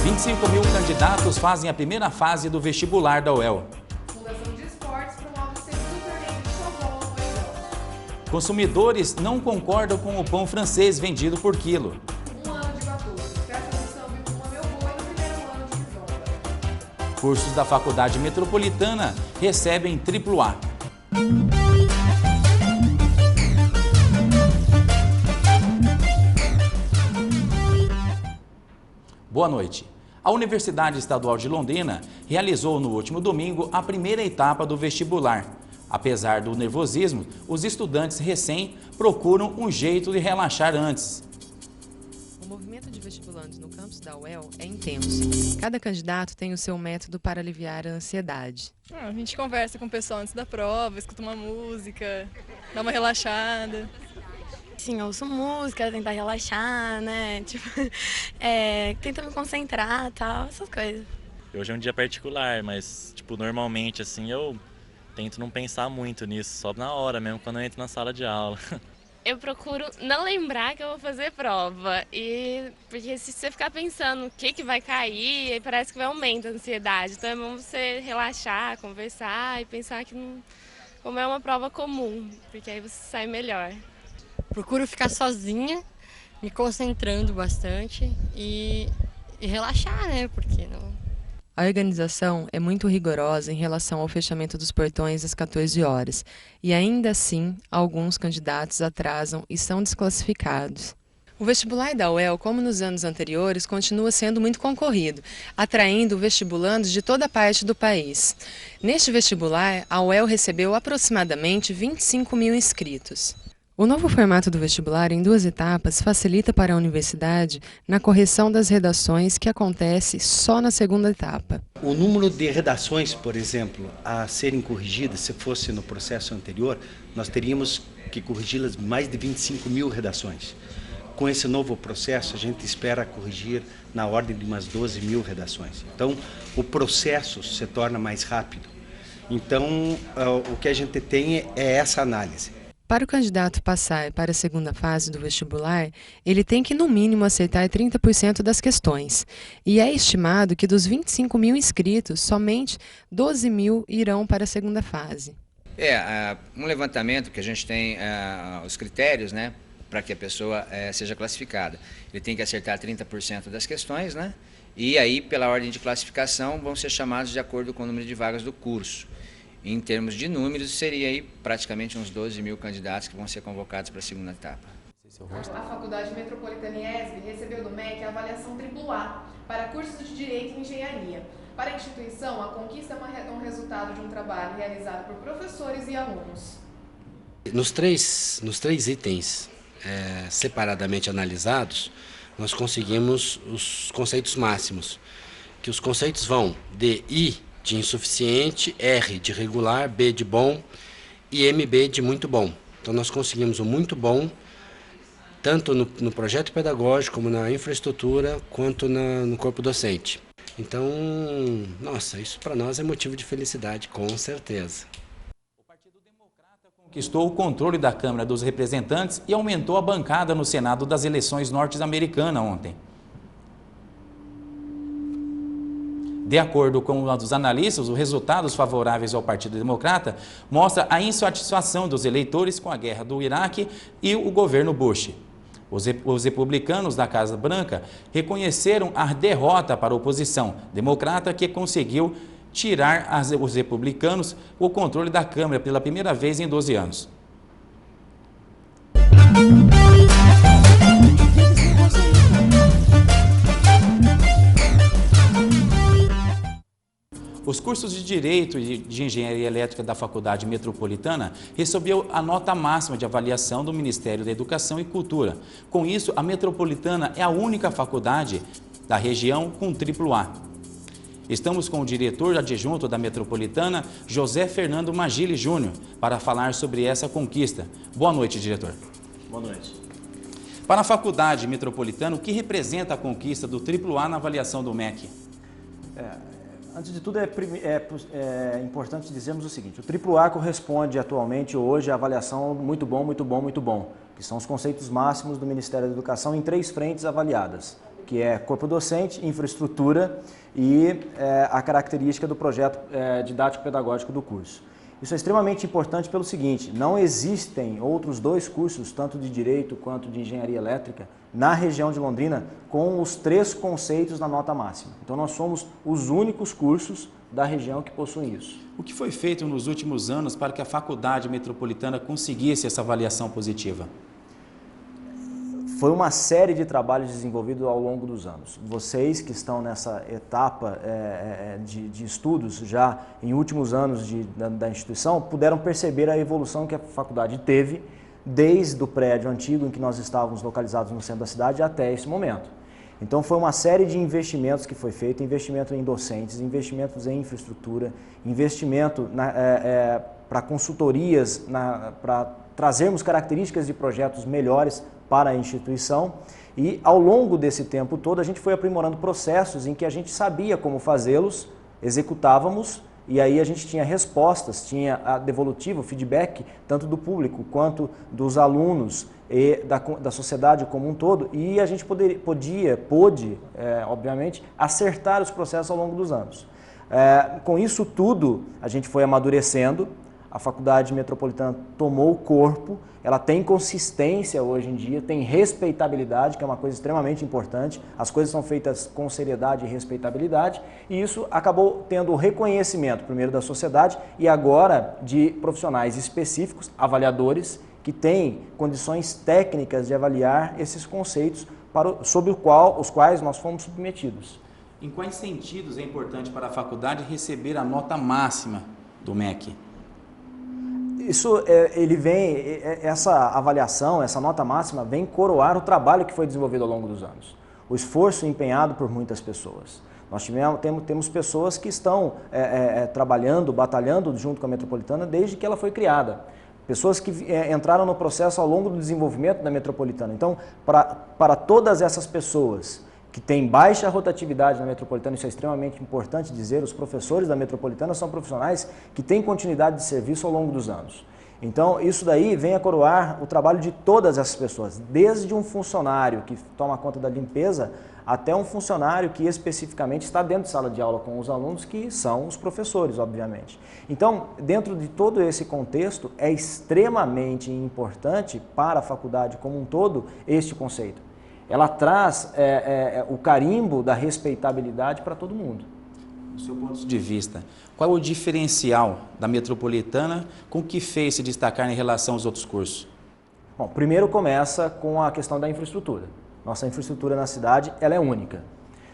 25 mil candidatos fazem a primeira fase do vestibular da UEL. Fundação de Esportes promove o segundo torneio de softball no Moedão. Consumidores não concordam com o pão francês vendido por quilo. Um ano de Batuta. Festa do samba e Puma Meu Boi no primeiro ano de Kizomba. Cursos da Faculdade Metropolitana recebem AAA. Boa noite. A Universidade Estadual de Londrina realizou no último domingo a primeira etapa do vestibular. Apesar do nervosismo, os estudantes recém procuram um jeito de relaxar antes. O movimento de vestibulantes no campus da UEL é intenso. Cada candidato tem o seu método para aliviar a ansiedade. A gente conversa com o pessoal antes da prova, escuta uma música, dá uma relaxada. Sim, eu ouço música, tentar relaxar, né? Tipo, tenta me concentrar, tal, essas coisas. Hoje é um dia particular, mas tipo, normalmente assim eu tento não pensar muito nisso, só na hora mesmo, quando eu entro na sala de aula. Eu procuro não lembrar que eu vou fazer prova, porque se você ficar pensando o que vai cair, aí parece que vai aumentar a ansiedade. Então é bom você relaxar, conversar e pensar que não, como é uma prova comum, porque aí você sai melhor. Procuro ficar sozinha, me concentrando bastante e relaxar, né? Porque não... A organização é muito rigorosa em relação ao fechamento dos portões às 14 horas e ainda assim alguns candidatos atrasam e são desclassificados. O vestibular da UEL, como nos anos anteriores, continua sendo muito concorrido, atraindo vestibulandos de toda parte do país. Neste vestibular, a UEL recebeu aproximadamente 25 mil inscritos. O novo formato do vestibular em 2 etapas facilita para a universidade na correção das redações que acontece só na segunda etapa. O número de redações, por exemplo, a serem corrigidas, se fosse no processo anterior, nós teríamos que corrigi-las mais de 25 mil redações. Com esse novo processo, a gente espera corrigir na ordem de umas 12 mil redações. Então, o processo se torna mais rápido. Então, o que a gente tem é essa análise. Para o candidato passar para a segunda fase do vestibular, ele tem que, no mínimo, acertar 30% das questões. E é estimado que dos 25 mil inscritos, somente 12 mil irão para a segunda fase. Um levantamento que a gente tem os critérios, né, para que a pessoa seja classificada. Ele tem que acertar 30% das questões, né, e aí, pela ordem de classificação, vão ser chamados de acordo com o número de vagas do curso. Em termos de números, seria aí praticamente uns 12 mil candidatos que vão ser convocados para a segunda etapa. A Faculdade Metropolitana IESB recebeu do MEC a avaliação AAA para cursos de Direito e Engenharia. Para a instituição, a conquista é um resultado de um trabalho realizado por professores e alunos. Nos três itens separadamente analisados, nós conseguimos os conceitos máximos, que os conceitos vão de I de insuficiente, R de regular, B de bom e MB de muito bom. Então nós conseguimos o muito bom, tanto no projeto pedagógico, como na infraestrutura, quanto no corpo docente. Então, nossa, isso para nós é motivo de felicidade, com certeza. O Partido Democrata conquistou o controle da Câmara dos Representantes e aumentou a bancada no Senado das eleições norte-americanas ontem. De acordo com um dos analistas, os resultados favoráveis ao Partido Democrata mostram a insatisfação dos eleitores com a guerra do Iraque e o governo Bush. Os republicanos da Casa Branca reconheceram a derrota para a oposição democrata, que conseguiu tirar os republicanos o controle da Câmara pela primeira vez em 12 anos. Os cursos de Direito e de Engenharia Elétrica da Faculdade Metropolitana recebeu a nota máxima de avaliação do Ministério da Educação e Cultura. Com isso, a Metropolitana é a única faculdade da região com AAA. Estamos com o diretor adjunto da Metropolitana, José Fernando Magili Júnior, para falar sobre essa conquista. Boa noite, diretor. Boa noite. Para a Faculdade Metropolitana, o que representa a conquista do AAA na avaliação do MEC? Antes de tudo, é importante dizermos o seguinte: o AAA corresponde atualmente hoje à avaliação muito bom, muito bom, muito bom, que são os conceitos máximos do Ministério da Educação em 3 frentes avaliadas: que é corpo docente, infraestrutura e a característica do projeto didático-pedagógico do curso. Isso é extremamente importante pelo seguinte: não existem outros 2 cursos, tanto de Direito quanto de Engenharia Elétrica, na região de Londrina, com os 3 conceitos da nota máxima. Então nós somos os únicos cursos da região que possuem isso. O que foi feito nos últimos anos para que a Faculdade Metropolitana conseguisse essa avaliação positiva? Foi uma série de trabalhos desenvolvidos ao longo dos anos. Vocês que estão nessa etapa de estudos, já em últimos anos da instituição, puderam perceber a evolução que a faculdade teve desde o prédio antigo em que nós estávamos localizados no centro da cidade até esse momento. Então foi uma série de investimentos que foi feito, investimento em docentes, investimentos em infraestrutura, investimento para consultorias, para trazermos características de projetos melhores para a instituição, e ao longo desse tempo todo a gente foi aprimorando processos em que a gente sabia como fazê-los, executávamos, e aí a gente tinha respostas, tinha a devolutiva, o feedback, tanto do público quanto dos alunos e da sociedade como um todo, e a gente pôde, obviamente, acertar os processos ao longo dos anos. Com isso tudo, a gente foi amadurecendo, a Faculdade Metropolitana tomou o corpo, ela tem consistência hoje em dia, tem respeitabilidade, que é uma coisa extremamente importante, as coisas são feitas com seriedade e respeitabilidade, e isso acabou tendo o reconhecimento, primeiro da sociedade e agora de profissionais específicos, avaliadores, que têm condições técnicas de avaliar esses conceitos sobre os quais nós fomos submetidos. Em quais sentidos é importante para a faculdade receber a nota máxima do MEC? Isso, essa avaliação, essa nota máxima, vem coroar o trabalho que foi desenvolvido ao longo dos anos. O esforço empenhado por muitas pessoas. Nós temos pessoas que estão trabalhando, batalhando junto com a Metropolitana desde que ela foi criada. Pessoas que entraram no processo ao longo do desenvolvimento da Metropolitana. Então, para todas essas pessoas que têm baixa rotatividade na Metropolitana, isso é extremamente importante dizer, os professores da Metropolitana são profissionais que têm continuidade de serviço ao longo dos anos. Então, isso daí vem a coroar o trabalho de todas essas pessoas, desde um funcionário que toma conta da limpeza, até um funcionário que especificamente está dentro de sala de aula com os alunos, que são os professores, obviamente. Então, dentro de todo esse contexto, é extremamente importante para a faculdade como um todo este conceito. Ela traz o carimbo da respeitabilidade para todo mundo. Do seu ponto de vista, qual é o diferencial da Metropolitana com que fez se destacar em relação aos outros cursos? Bom, primeiro começa com a questão da infraestrutura. Nossa infraestrutura na cidade, ela é única.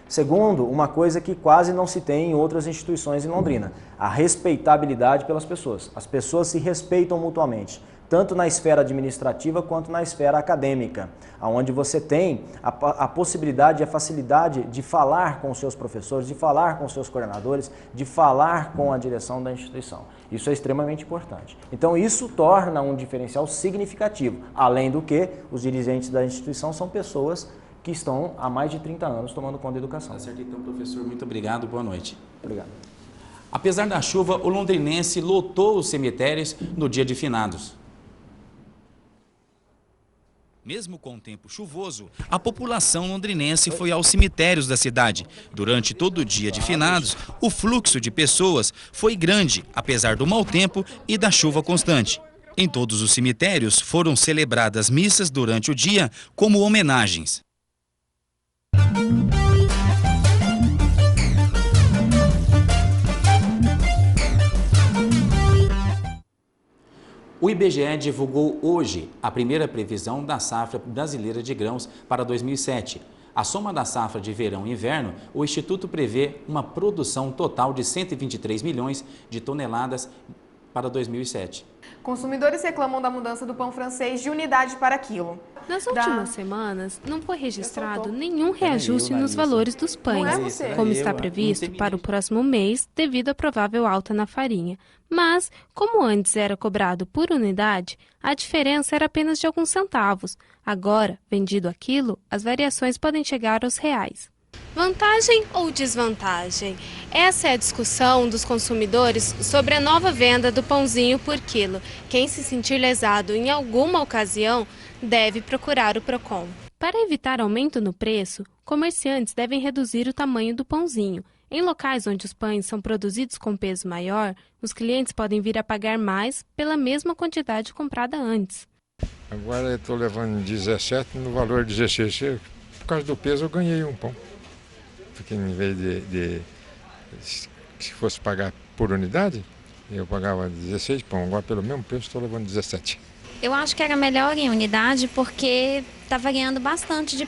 Segundo, uma coisa que quase não se tem em outras instituições em Londrina, a respeitabilidade pelas pessoas. As pessoas se respeitam mutuamente, tanto na esfera administrativa quanto na esfera acadêmica, onde você tem a possibilidade e a facilidade de falar com os seus professores, de falar com os seus coordenadores, de falar com a direção da instituição. Isso é extremamente importante. Então isso torna um diferencial significativo, além do que os dirigentes da instituição são pessoas que estão há mais de 30 anos tomando conta da educação. Tá certo, então, professor, muito obrigado, boa noite. Obrigado. Apesar da chuva, o londrinense lotou os cemitérios no dia de finados. Mesmo com o tempo chuvoso, a população londrinense foi aos cemitérios da cidade. Durante todo o dia de finados, o fluxo de pessoas foi grande, apesar do mau tempo e da chuva constante. Em todos os cemitérios foram celebradas missas durante o dia como homenagens. O IBGE divulgou hoje a primeira previsão da safra brasileira de grãos para 2007. A soma da safra de verão e inverno, o Instituto prevê uma produção total de 123 milhões de toneladas para 2007. Consumidores reclamam da mudança do pão francês de unidade para quilo. Nas últimas semanas, não foi registrado nenhum reajuste nos valores dos pães, como está previsto para o próximo mês, devido à provável alta na farinha. Mas, como antes era cobrado por unidade, a diferença era apenas de alguns centavos. Agora, vendido a quilo, as variações podem chegar aos reais. Vantagem ou desvantagem? Essa é a discussão dos consumidores sobre a nova venda do pãozinho por quilo. Quem se sentir lesado em alguma ocasião deve procurar o PROCON. Para evitar aumento no preço, comerciantes devem reduzir o tamanho do pãozinho. Em locais onde os pães são produzidos com peso maior, os clientes podem vir a pagar mais pela mesma quantidade comprada antes. Agora eu estou levando 17 no valor de 16. Por causa do peso eu ganhei um pão. Porque em vez se fosse pagar por unidade, eu pagava 16 pão. Agora pelo mesmo preço estou levando 17. Eu acho que era melhor em unidade porque está variando bastante de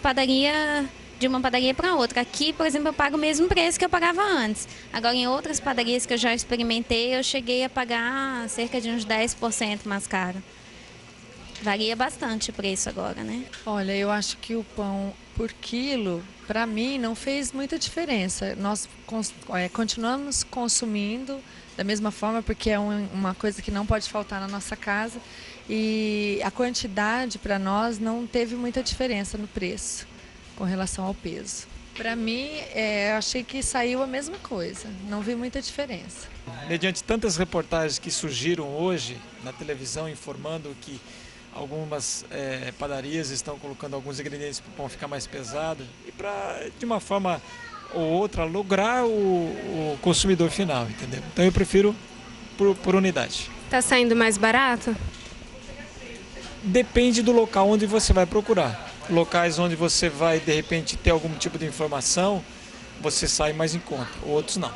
uma padaria para outra. Aqui, por exemplo, eu pago o mesmo preço que eu pagava antes. Agora, em outras padarias que eu já experimentei, eu cheguei a pagar cerca de uns 10% mais caro. Varia bastante o preço agora, né? Olha, eu acho que o pão por quilo, para mim, não fez muita diferença. Nós continuamos consumindo da mesma forma, porque é uma coisa que não pode faltar na nossa casa. E a quantidade, para nós, não teve muita diferença no preço com relação ao peso. Para mim, eu achei que saiu a mesma coisa, não vi muita diferença. Mediante tantas reportagens que surgiram hoje na televisão informando que algumas padarias estão colocando alguns ingredientes para o pão ficar mais pesado e para, de uma forma ou outra, lograr o consumidor final, entendeu? Então eu prefiro por unidade. Está saindo mais barato? Depende do local onde você vai procurar. Locais onde você vai, de repente, ter algum tipo de informação, você sai mais em conta, outros não.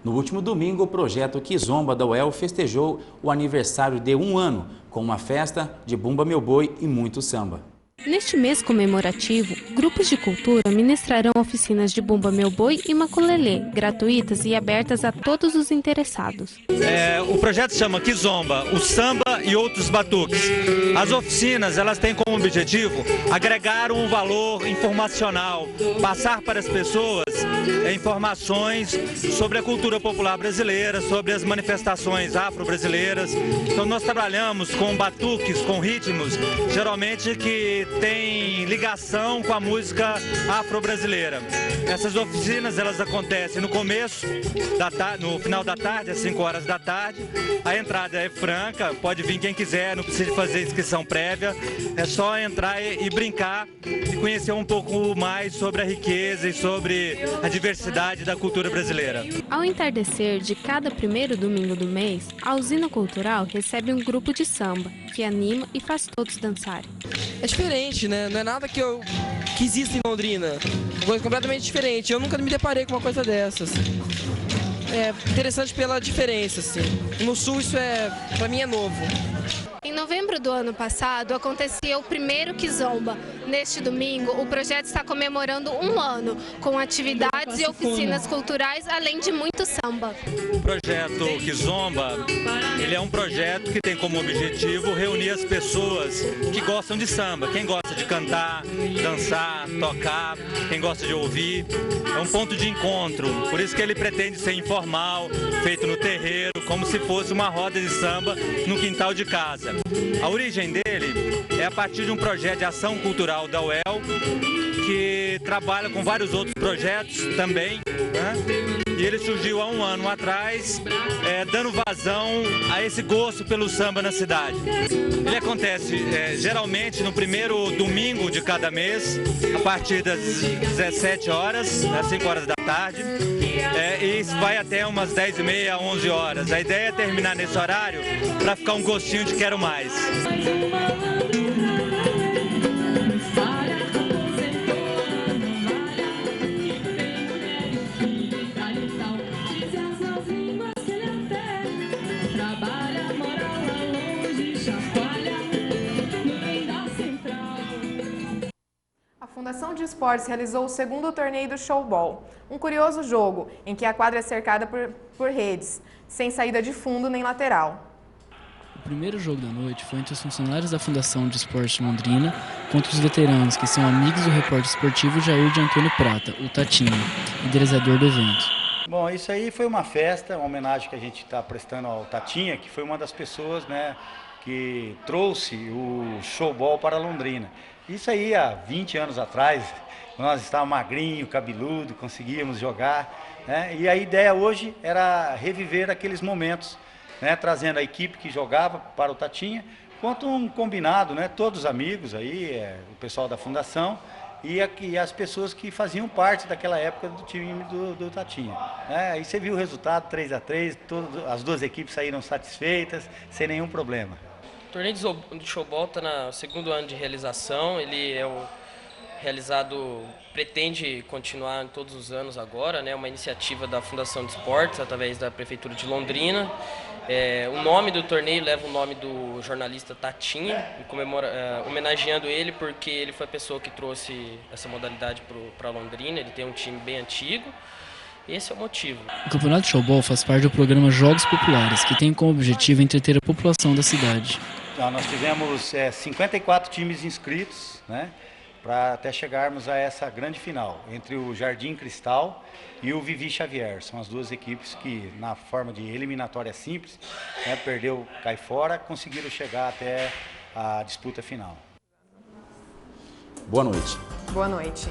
No último domingo, o projeto Kizomba da UEL festejou o aniversário de 1 ano, com uma festa de Bumba Meu Boi e muito samba. Neste mês comemorativo, grupos de cultura ministrarão oficinas de Bumba Meu Boi e Maculelê, gratuitas e abertas a todos os interessados. O projeto se chama Kizomba, o samba e outros batuques. As oficinas, elas têm como objetivo agregar um valor informacional, passar para as pessoas informações sobre a cultura popular brasileira, sobre as manifestações afro-brasileiras. Então nós trabalhamos com batuques, com ritmos, geralmente que tem ligação com a música afro-brasileira. Essas oficinas, elas acontecem no começo, no final da tarde, às 5 horas da tarde. A entrada é franca, pode vir quem quiser, não precisa fazer inscrição prévia. É só entrar e brincar e conhecer um pouco mais sobre a riqueza e sobre a diversidade da cultura brasileira. Ao entardecer de cada primeiro domingo do mês, a Usina Cultural recebe um grupo de samba, que anima e faz todos dançarem. É diferente, né? Não é nada que existe em Londrina. Uma coisa completamente diferente. Eu nunca me deparei com uma coisa dessas. É interessante pela diferença, assim. No Sul isso pra mim é novo. Em novembro do ano passado, acontecia o primeiro Kizomba. Neste domingo, o projeto está comemorando 1 ano, com atividades e oficinas culturais, além de muito samba. O projeto Kizomba, ele é um projeto que tem como objetivo reunir as pessoas que gostam de samba. Quem gosta de cantar, dançar, tocar, quem gosta de ouvir. É um ponto de encontro, por isso que ele pretende ser informal, feito no terreiro, como se fosse uma roda de samba no quintal de casa. A origem dele é a partir de um projeto de ação cultural da UEL, que trabalha com vários outros projetos também, né? E ele surgiu há 1 ano atrás, dando vazão a esse gosto pelo samba na cidade. Ele acontece geralmente no primeiro domingo de cada mês, a partir das 17 horas, às 5 horas da tarde, e vai até umas 10h30, 11 horas. A ideia é terminar nesse horário para ficar um gostinho de quero mais. A Fundação de Esportes realizou o 2º torneio do Showball, um curioso jogo em que a quadra é cercada por redes, sem saída de fundo nem lateral. O primeiro jogo da noite foi entre os funcionários da Fundação de Esportes Londrina contra os veteranos, que são amigos do repórter esportivo Jair de Antônio Prata, o Tatinho, idealizador do evento. Bom, isso aí foi uma festa, uma homenagem que a gente está prestando ao Tatinha, que foi uma das pessoas, né, que trouxe o Showball para Londrina. Isso aí há 20 anos atrás, nós estávamos magrinho, cabeludo, conseguíamos jogar, né? E a ideia hoje era reviver aqueles momentos, né? Trazendo a equipe que jogava para o Tatinha, quanto um combinado, né? Todos os amigos aí, o pessoal da fundação, e as pessoas que faziam parte daquela época do time do Tatinha. Aí você viu o resultado, 3-3, as duas equipes saíram satisfeitas, sem nenhum problema. O torneio de showball está no segundo ano de realização, ele é pretende continuar todos os anos agora, né? Uma iniciativa da Fundação de Esportes, através da Prefeitura de Londrina. O nome do torneio leva o nome do jornalista Tatinha, homenageando ele porque ele foi a pessoa que trouxe essa modalidade para Londrina, ele tem um time bem antigo. Esse é o motivo. O Campeonato de Showball faz parte do programa Jogos Populares, que tem como objetivo entreter a população da cidade. Nós tivemos 54 times inscritos, né, para até chegarmos a essa grande final, entre o Jardim Cristal e o Vivi Xavier. São as duas equipes que, na forma de eliminatória simples, né, perdeu, cai fora, conseguiram chegar até a disputa final. Boa noite. Boa noite.